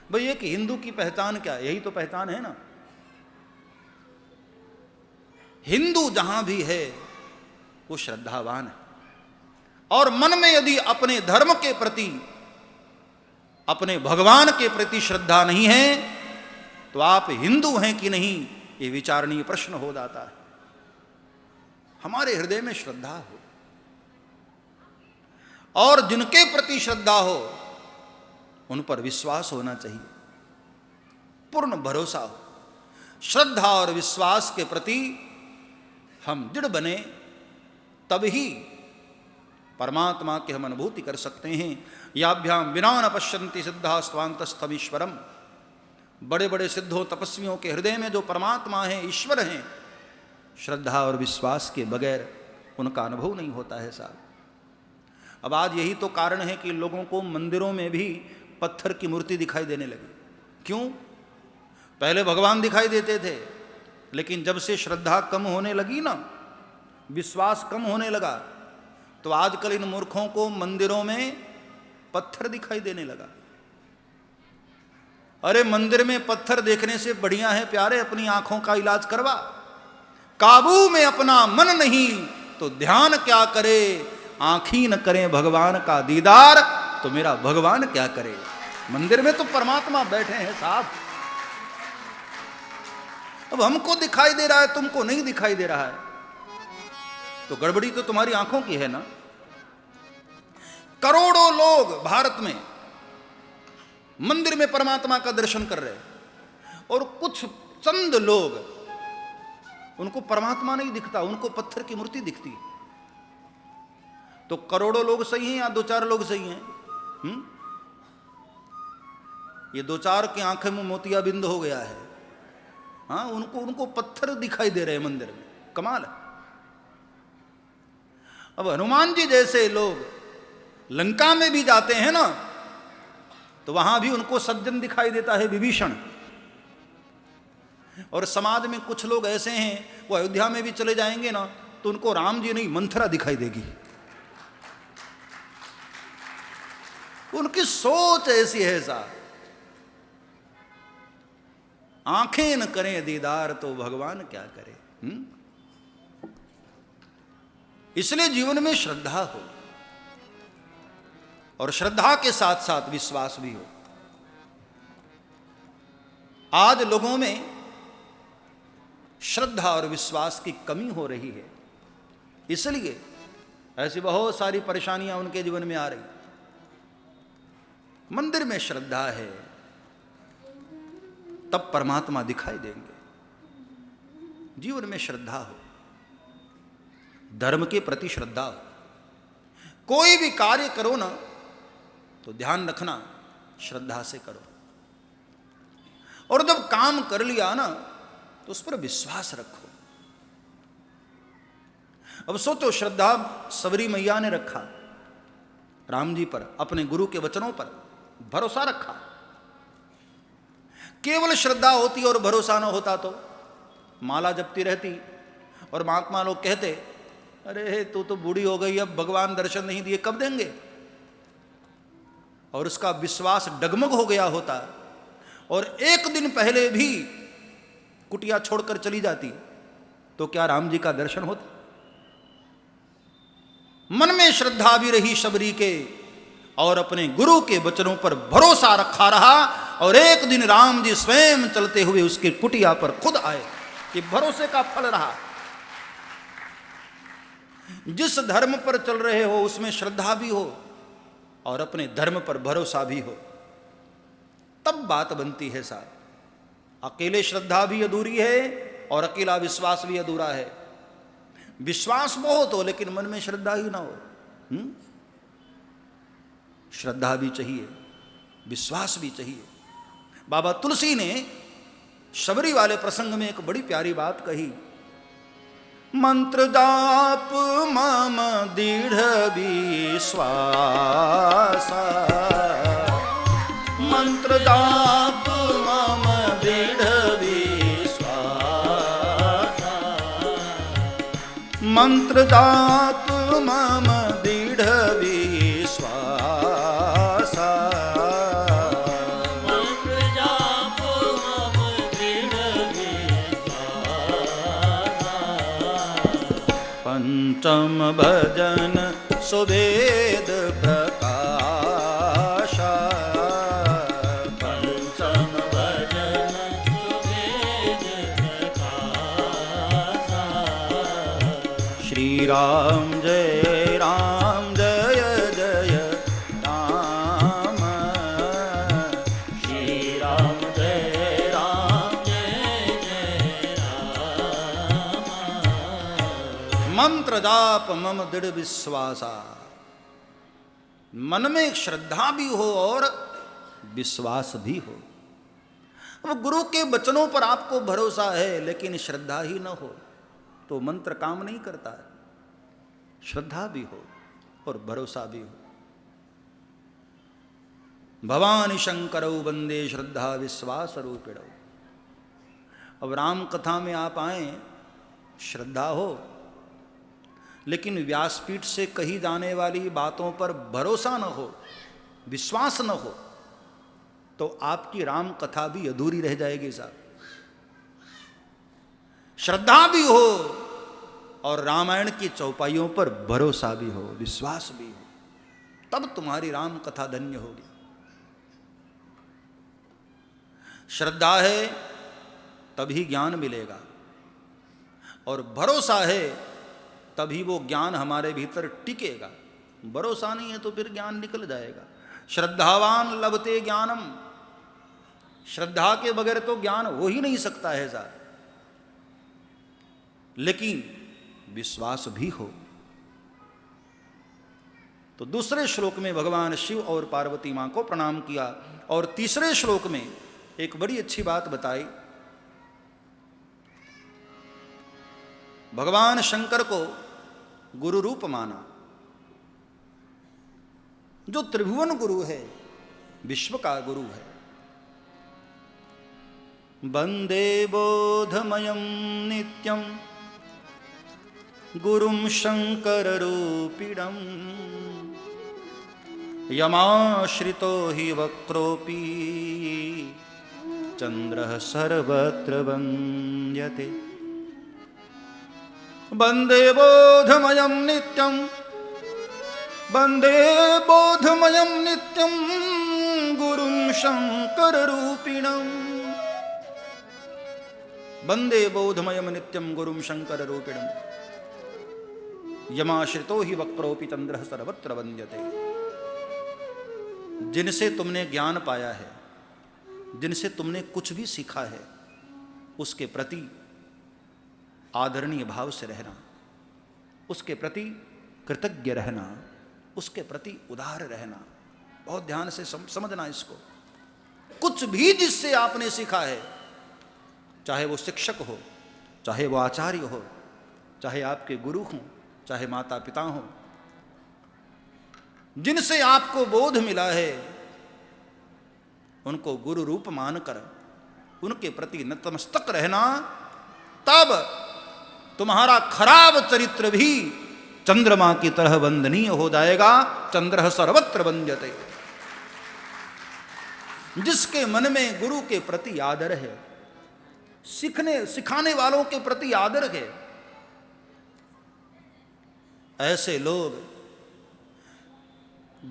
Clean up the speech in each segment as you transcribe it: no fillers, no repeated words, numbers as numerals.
भाई एक हिंदू की पहचान क्या है? यही तो पहचान है ना। हिंदू जहां भी है वो श्रद्धावान है, और मन में यदि अपने धर्म के प्रति, अपने भगवान के प्रति श्रद्धा नहीं है तो आप हिंदू हैं कि नहीं, ये विचारणीय प्रश्न हो जाता है। हमारे हृदय में श्रद्धा हो, और जिनके प्रति श्रद्धा हो उन पर विश्वास होना चाहिए, पूर्ण भरोसा हो। श्रद्धा और विश्वास के प्रति हम दृढ़ बने, तभी परमात्मा की हम अनुभूति कर सकते हैं। याभ्याम विना न पश्यन्ति सिद्धा स्वांतस्थमीश्वरम। बड़े बड़े सिद्धों तपस्वियों के हृदय में जो परमात्मा है, ईश्वर हैं, श्रद्धा और विश्वास के बगैर उनका अनुभव नहीं होता है साहब। अब आज यही तो कारण है कि लोगों को मंदिरों में भी पत्थर की मूर्ति दिखाई देने लगी। क्यों? पहले भगवान दिखाई देते थे, लेकिन जब से श्रद्धा कम होने लगी ना, विश्वास कम होने लगा, तो आजकल इन मूर्खों को मंदिरों में पत्थर दिखाई देने लगा। अरे मंदिर में पत्थर देखने से बढ़िया है प्यारे अपनी आंखों का इलाज करवा। काबू में अपना मन नहीं तो ध्यान क्या करे, आंखी न करें भगवान का दीदार तो मेरा भगवान क्या करे। मंदिर में तो परमात्मा बैठे हैं साहब। अब हमको दिखाई दे रहा है, तुमको नहीं दिखाई दे रहा है, तो गड़बड़ी तो तुम्हारी आंखों की है ना। करोड़ों लोग भारत में मंदिर में परमात्मा का दर्शन कर रहे हैं, और कुछ चंद लोग, उनको परमात्मा नहीं दिखता, उनको पत्थर की मूर्ति दिखती है। तो करोड़ों लोग सही हैं या दो चार लोग सही हैं? ये दो चार की आंखें में मोतियाबिंद हो गया है। हाँ, उनको पत्थर दिखाई दे रहे हैं मंदिर में। कमाल है। अब हनुमान जी जैसे लोग लंका में भी जाते हैं ना, तो वहां भी उनको सज्जन दिखाई देता है, विभीषण। और समाज में कुछ लोग ऐसे हैं, वो अयोध्या में भी चले जाएंगे ना, तो उनको राम जी नहीं मंथरा दिखाई देगी। उनकी सोच ऐसी है साहब। आंखें न करें दीदार तो भगवान क्या करे। इसलिए जीवन में श्रद्धा हो, और श्रद्धा के साथ साथ विश्वास भी हो। आज लोगों में श्रद्धा और विश्वास की कमी हो रही है, इसलिए ऐसी बहुत सारी परेशानियां उनके जीवन में आ रही। मंदिर में श्रद्धा है तब परमात्मा दिखाई देंगे। जीवन में श्रद्धा हो, धर्म के प्रति श्रद्धा हो। कोई भी कार्य करो ना, तो ध्यान रखना श्रद्धा से करो, और जब काम कर लिया ना तो उस पर विश्वास रखो। अब सोचो, श्रद्धा सबरी मैया ने रखा राम जी पर, अपने गुरु के वचनों पर भरोसा रखा। केवल श्रद्धा होती और भरोसा न होता तो माला जपती रहती, और महात्मा लोग कहते, अरे तू तो बूढ़ी हो गई, अब भगवान दर्शन नहीं दिए कब देंगे। और उसका विश्वास डगमग हो गया होता, और एक दिन पहले भी कुटिया छोड़कर चली जाती, तो क्या राम जी का दर्शन होता? मन में श्रद्धा भी रही शबरी के, और अपने गुरु के वचनों पर भरोसा रखा रहा, और एक दिन राम जी स्वयं चलते हुए उसके कुटिया पर खुद आए। कि भरोसे का फल रहा। जिस धर्म पर चल रहे हो उसमें श्रद्धा भी हो और अपने धर्म पर भरोसा भी हो, तब बात बनती है साहब। अकेले श्रद्धा भी अधूरी है और अकेला विश्वास भी अधूरा है। विश्वास बहुत हो लेकिन मन में श्रद्धा ही ना हो। श्रद्धा भी चाहिए, विश्वास भी चाहिए। बाबा तुलसी ने शबरी वाले प्रसंग में एक बड़ी प्यारी बात कही। मंत्र जाप मम दृढ़ विश्वास, मंत्र जाप मम दृढ़ विश्वास, मंत्र जाप मम दृढ़ विश्वास, मंत्र पंचम भजन सुभेद प्रकाशा, पंचम भजन सुभेद प्रकाशा। श्री राम जय राम जय जय राम, श्री राम जय राम जय जय राम। मंत्र जाप मम दृढ़ विश्वासा, मन में श्रद्धा भी हो और विश्वास भी हो। अब गुरु के वचनों पर आपको भरोसा है लेकिन श्रद्धा ही न हो तो मंत्र काम नहीं करता है। श्रद्धा भी हो और भरोसा भी हो। भवानी शंकरौ वंदे श्रद्धा विश्वास रूपिणौ। अब राम कथा में आप आए, श्रद्धा हो लेकिन व्यासपीठ से कही जाने वाली बातों पर भरोसा न हो, विश्वास न हो, तो आपकी राम कथा भी अधूरी रह जाएगी साहब। श्रद्धा भी हो और रामायण की चौपाइयों पर भरोसा भी हो, विश्वास भी हो, तब तुम्हारी राम कथा धन्य होगी। श्रद्धा है तभी ज्ञान मिलेगा और भरोसा है तभी वो ज्ञान हमारे भीतर टिकेगा। भरोसा नहीं है तो फिर ज्ञान निकल जाएगा। श्रद्धावान लभते ज्ञानम, श्रद्धा के बगैर तो ज्ञान हो ही नहीं सकता है साहब। लेकिन विश्वास भी हो। तो दूसरे श्लोक में भगवान शिव और पार्वती मां को प्रणाम किया और तीसरे श्लोक में एक बड़ी अच्छी बात बताई। भगवान शंकर को गुरु रूप माना, जो त्रिभुवन गुरु है, विश्व का गुरु है। वंदे बोधमयं नित्यं गुरुं शंकर रूपिणं, यमाश्रितो हि वक्रोऽपि चंद्रः सर्वत्र वन्द्यते। वंदे बोधमयं नित्यं, वंदे बोधमयं नित्यं गुरुं शंकर रूपिणं। वंदे बोधमयं नित्यं गुरुं शंकर रूपिणं, यमाश्रितो हि वक्रोऽपि चंद्रः सर्वत्र वन्द्यते। जिनसे तुमने ज्ञान पाया है, जिनसे तुमने कुछ भी सीखा है, उसके प्रति आदरणीय भाव से रहना, उसके प्रति कृतज्ञ रहना, उसके प्रति उदार रहना। बहुत ध्यान से समझना इसको। कुछ भी जिससे आपने सीखा है, चाहे वो शिक्षक हो, चाहे वो आचार्य हो, चाहे आपके गुरु हों, चाहे माता पिता हों, जिनसे आपको बोध मिला है उनको गुरु रूप मानकर उनके प्रति नतमस्तक रहना। तब तुम्हारा खराब चरित्र भी चंद्रमा की तरह वंदनीय हो जाएगा। चंद्रः सर्वत्र वन्द्यते। जिसके मन में गुरु के प्रति आदर है, सिखाने वालों के प्रति आदर है, ऐसे लोग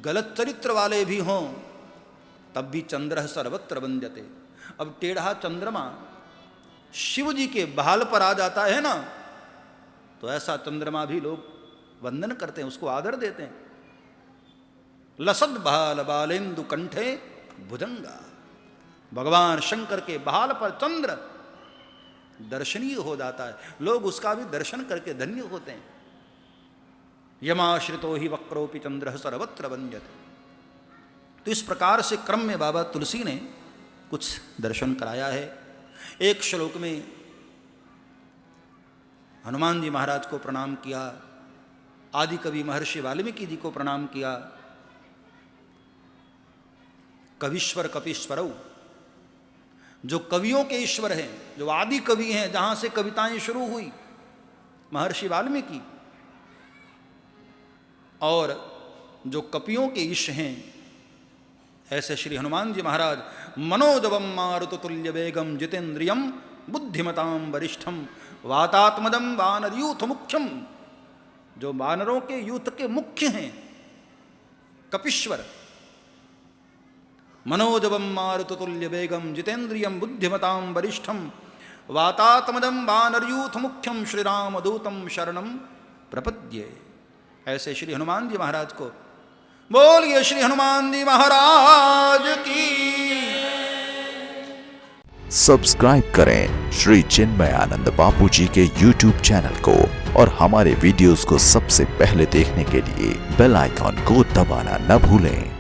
गलत चरित्र वाले भी हों तब भी चंद्रः सर्वत्र वन्द्यते। अब टेढ़ा चंद्रमा शिव जी के भाल पर आ जाता है ना, तो ऐसा चंद्रमा भी लोग वंदन करते हैं, उसको आदर देते हैं। लसद भाल बालेंदु कंठे भुजंगा। भगवान शंकर के भाल पर चंद्र दर्शनीय हो जाता है, लोग उसका भी दर्शन करके धन्य होते हैं। यमाश्रितो ही वक्रोपि चंद्रः सर्वत्र वन्द्यते। तो इस प्रकार से क्रम में बाबा तुलसी ने कुछ दर्शन कराया है। एक श्लोक में हनुमान जी महाराज को प्रणाम किया, आदि कवि महर्षि वाल्मीकि जी को प्रणाम किया। कवीश्वर कपीश्वरौ, जो कवियों के ईश्वर हैं, जो आदि कवि हैं, जहां से कविताएं शुरू हुई, महर्षि वाल्मीकि, और जो कपियों के ईश हैं ऐसे श्री हनुमान जी महाराज। मनोजवम मारुततुल्य वेगम जितेन्द्रियम बुद्धिमतां वरिष्ठम वातात्मदं वानरयूथ मुख्यम जो वानरों के यूथ के मुख्य हैं, कपीश्वर, मनोजवम मारुततुल्य वेगम जितेन्द्रियम बुद्धिमताम वरिष्ठम वातात्मजम वानरयूथ मुख्यम श्री राम दूतम शरणम प्रपद्ये। ऐसे श्री हनुमान जी महाराज को बोलिए श्री हनुमान जी महाराज की। सब्सक्राइब करें श्री चिन्मयानंद बापू जी के YouTube चैनल को और हमारे वीडियोस को सबसे पहले देखने के लिए बेल आइकॉन को दबाना न भूलें।